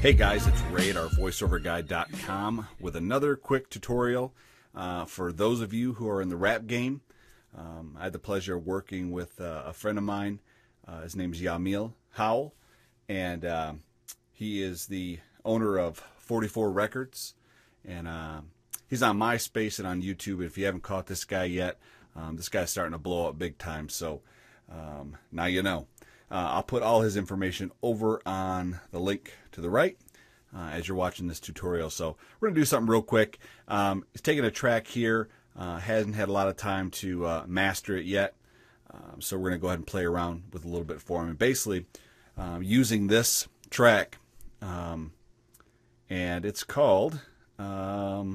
Hey guys, it's Ray at OurVoiceoverGuy.com with another quick tutorial for those of you who are in the rap game. I had the pleasure of working with a friend of mine. His name is YAHmil Howell, and he is the owner of 44 Records, and he's on MySpace and on YouTube. If you haven't caught this guy yet, this guy's starting to blow up big time, so now you know. I'll put all his information over on the link to the right as you're watching this tutorial. So we're going to do something real quick. He's taking a track here, hasn't had a lot of time to master it yet, so we're going to go ahead and play around with a little bit for him. And basically, using this track, and it's called Got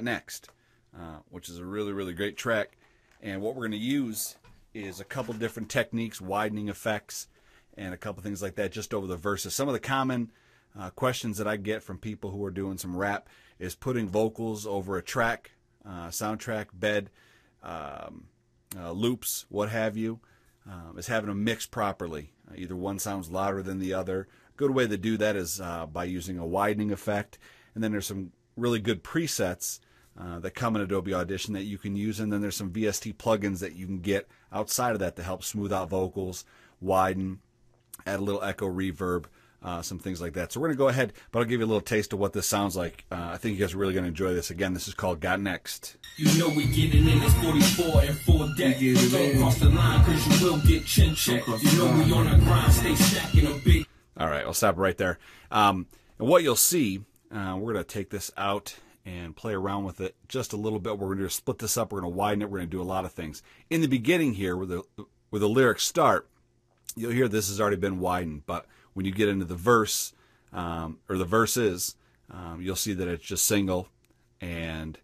Next, which is a really, really great track. And what we're going to use is a couple different techniques, widening effects, and a couple things like that just over the verses. Some of the common questions that I get from people who are doing some rap is putting vocals over a track, soundtrack, bed, loops, what have you, is having them mix properly. Either one sounds louder than the other. A good way to do that is by using a widening effect. And then there's some really good presets that come in Adobe Audition that you can use, and then there's some VST plugins that you can get outside of that to help smooth out vocals, widen, add a little echo, reverb, some things like that. So we're going to go ahead, but I'll give you a little taste of what this sounds like. I think you guys are really going to enjoy this. Again, this is called Got Next. You know we getting in this 44 and 4 deck. Don't cross the line because you will get chin check. You know we on a grind, stay stacking a big. All right, I'll stop right there. And what you'll see, we're going to take this out and play around with it just a little bit. We're going to split this up. We're going to widen it. We're going to do a lot of things. In the beginning here, where the lyrics start, you'll hear this has already been widened. But when you get into the verse, or the verses, you'll see that it's just single. And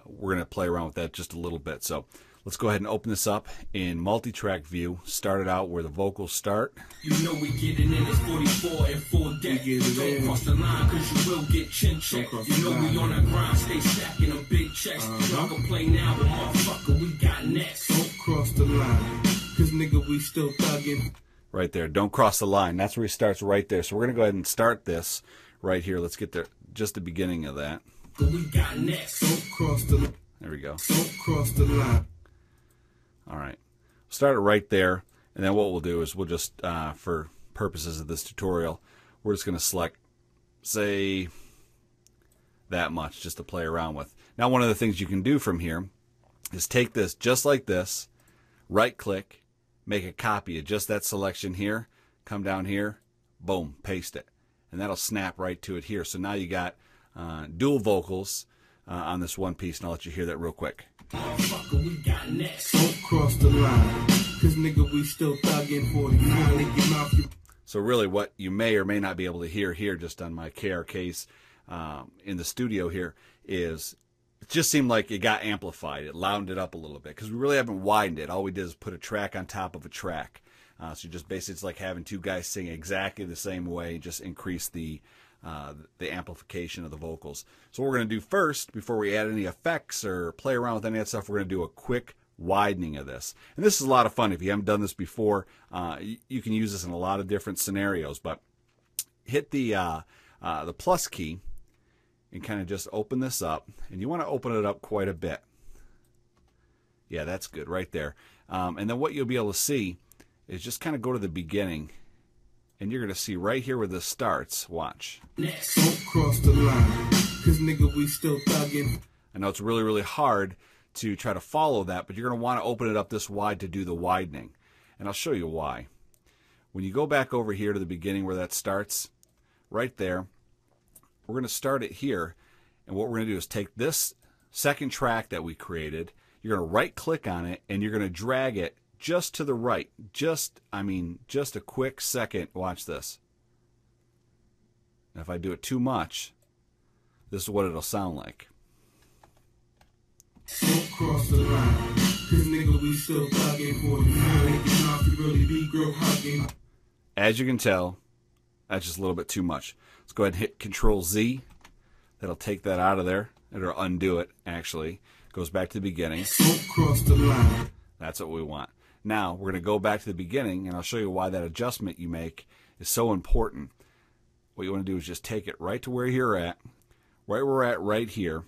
we're going to play around with that just a little bit. So let's go ahead and open this up in Multitrack View. Start it out where the vocals start. You know we getting in this 44 and 4 deck. Don't cross the line because you will get chin check. You know we on a grind, stay stacking a big checks. Y'all can play now, but motherfucker, we got next. Don't cross the line, cause nigga, we still thugging. Right there. Don't cross the line. That's where he starts right there. So we're going to go ahead and start this right here. Let's get there, just the beginning of that. We got next. Don't cross the line. There we go. Don't cross the line. All right. Start it right there. And then what we'll do is we'll just, for purposes of this tutorial, we're just going to select, say, that much just to play around with. Now, one of the things you can do from here is take this just like this, right-click, make a copy of just that selection here, come down here, boom, paste it. And that'll snap right to it here. So now you got dual vocals on this one piece, and I'll let you hear that real quick. Motherfucker, we got next. Don't cross the line, cause nigga, we still thugging 49 in your mouth. So really what you may or may not be able to hear here just on my KRKs in the studio here is it just seemed like it got amplified. It louded it up a little bit because we really haven't widened it. All we did is put a track on top of a track. So you just basically, it's like having two guys sing exactly the same way, just increase the amplification of the vocals. So what we're going to do first, before we add any effects or play around with any of that stuff, we're going to do a quick widening of this. And this is a lot of fun. If you haven't done this before, you can use this in a lot of different scenarios. But hit the plus key and kind of just open this up. And you want to open it up quite a bit. Yeah, that's good right there. And then what you'll be able to see is just kind of go to the beginning. And you're going to see right here where this starts. Watch. Next. Don't cross the line, cause nigga, we still thugging. I know it's really, really hard to try to follow that, but you're going to want to open it up this wide to do the widening. And I'll show you why. When you go back over here to the beginning where that starts, right there, we're going to start it here. And what we're going to do is take this second track that we created, you're going to right-click on it, and you're going to drag it just to the right, just a quick second. Watch this. And if I do it too much, this is what it'll sound like. Don't cross the line, cause nigga, we still thugging 49 in your mouth. You really be girl hugging. As you can tell, that's just a little bit too much. Let's go ahead and hit Control-Z. That'll take that out of there. It'll undo it, actually. Goes back to the beginning. Don't cross the line. That's what we want. Now, we're going to go back to the beginning, and I'll show you why that adjustment you make is so important. What you want to do is just take it right to where you're at, right where we're at right here,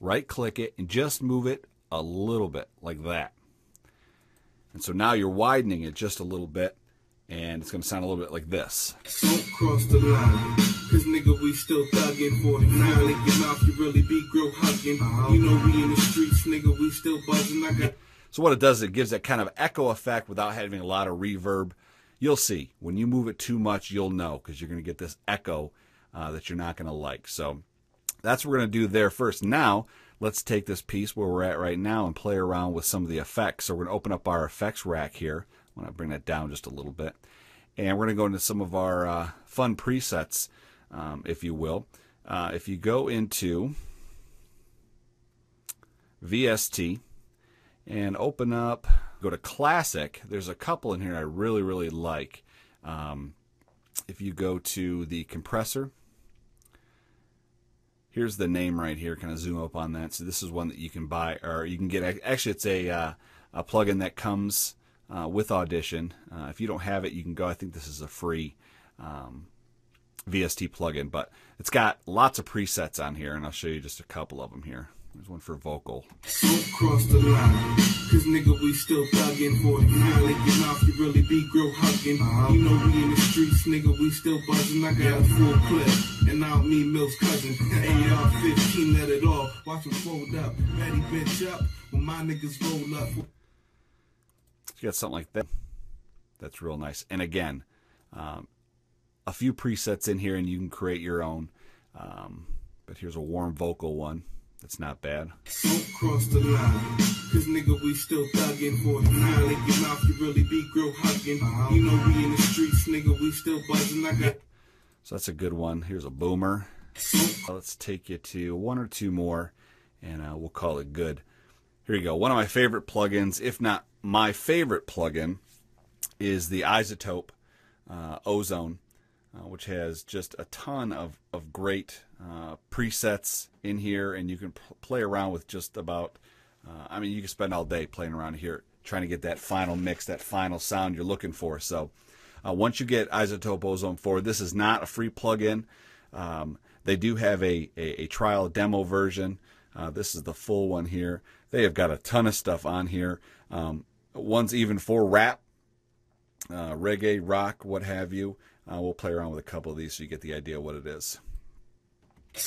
right-click it, and just move it a little bit, like that. And so now you're widening it just a little bit, and it's going to sound a little bit like this. Don't cross the line, cause nigga, we still thuggin' for it. Now lick your mouth, you really be grill hugging. You know we in the streets, nigga, we still buzzing. I got... So what it does, it gives that kind of echo effect without having a lot of reverb. You'll see, when you move it too much, you'll know, because you're going to get this echo that you're not going to like. So that's what we're going to do there first. Now, let's take this piece where we're at right now and play around with some of the effects. So we're going to open up our effects rack here. I want to bring that down just a little bit. And we're going to go into some of our fun presets, if you will. If you go into VST and open up, go to Classic, there's a couple in here I really, really like. If you go to the compressor, here's the name right here. Kind of zoom up on that. So this is one that you can buy, or you can get. Actually, it's a plugin that comes with Audition. If you don't have it, you can go. I think this is a free VST plugin, but it's got lots of presets on here, and I'll show you just a couple of them here. There's one for vocal. Don't cross the line, cause nigga, we still thuggin' for it. Now lick your mouth, you really be grill hugging. You know we in the streets, nigga, we still buzzing. I got a full clip, and now me, Mills' cousin. AR-15, let it all. Watch him fold up, ready bitch up, when my niggas roll up. You got something like that. That's real nice. And again, a few presets in here, and you can create your own. But here's a warm vocal one. That's not bad. Don't cross the line, cause nigga, we still thuggin' for it. Now lick your mouth, you really be grill hugging. You know we in the streets, nigga, we still buzzing. I got... So that's a good one. Here's a boomer. Let's take you to one or two more, and we'll call it good. Here you go. One of my favorite plugins, if not my favorite plugin, is the iZotope Ozone, which has just a ton of great presets in here, and you can play around with just about, I mean, you can spend all day playing around here trying to get that final mix, that final sound you're looking for. So once you get iZotope Ozone 4, this is not a free plugin. They do have a trial demo version. This is the full one here. They have got a ton of stuff on here. One's even for rap, reggae, rock, what have you. We'll play around with a couple of these so you get the idea what it is.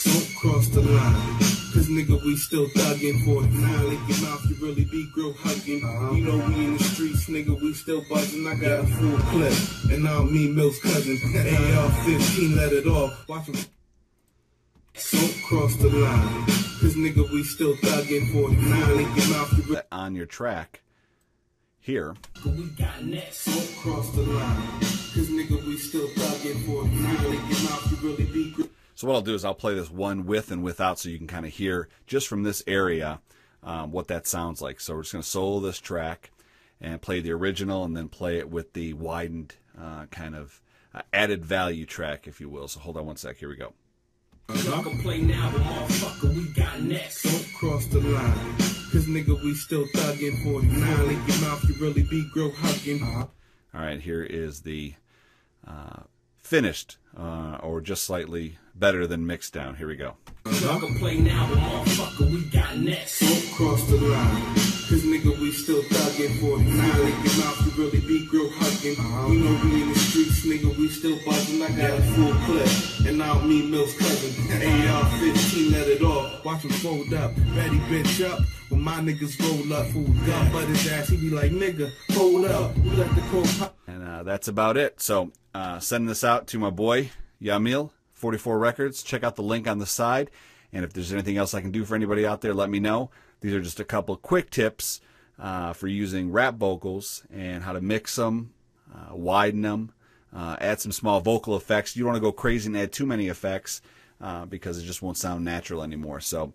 Don't cross the line, cause nigga, we still thuggin' for it. Now lick your mouth, you really be grill hugging. You know we in the streets, nigga, we still buzzing. I got a full clip, and now me, Mills' cousin. AR-15, let it all. Watch him. Don't cross the line, cause nigga, we still thuggin' for it. Now lick your mouth, you really... On your track here. We got next. Don't cross the line, cause nigga, we still thuggin' for it. Now lick your mouth, you really be grill. So what I'll do is I'll play this one with and without so you can kind of hear just from this area what that sounds like. So we're just going to solo this track and play the original and then play it with the widened kind of added value track, if you will. So hold on one sec. Here we go. Y'all can play now, but motherfucker, we got next. Don't cross the line, cause nigga, we still thuggin' for it. Now lick your mouth, you really be grill hugging. All right, here is the finished or just slightly better than mixed down. Here we go. Y'all can play now, but motherfucker, we got next. Don't cross the line, cause nigga, we still thuggin' for it. Now lick your mouth, you really be grill hugging. You know we in the streets, nigga, we still buzzing. I got a full clip, and now me, Mills' cousin. AR-15, let it all. Watch him fold up, ready bitch up. When my niggas roll up, fool gun but his ass, he be like, nigga, hold up. We let the cold pop. And that's about it. So sending this out to my boy YAHmil 44 Records. Check out the link on the side, and if there's anything else I can do for anybody out there, let me know. These are just a couple quick tips for using rap vocals and how to mix them, widen them, add some small vocal effects. You don't want to go crazy and add too many effects because it just won't sound natural anymore. So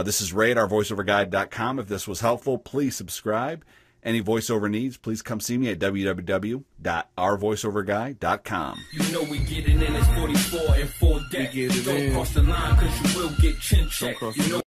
this is Ray at OurVoiceoverGuy.com. If this was helpful, please subscribe. Any voiceover needs, please come see me at www.OurVoiceoverGuy.com. You know we get it in, it's 44 and 4 deck. Don't cross the line, cause you will get chin checked. You know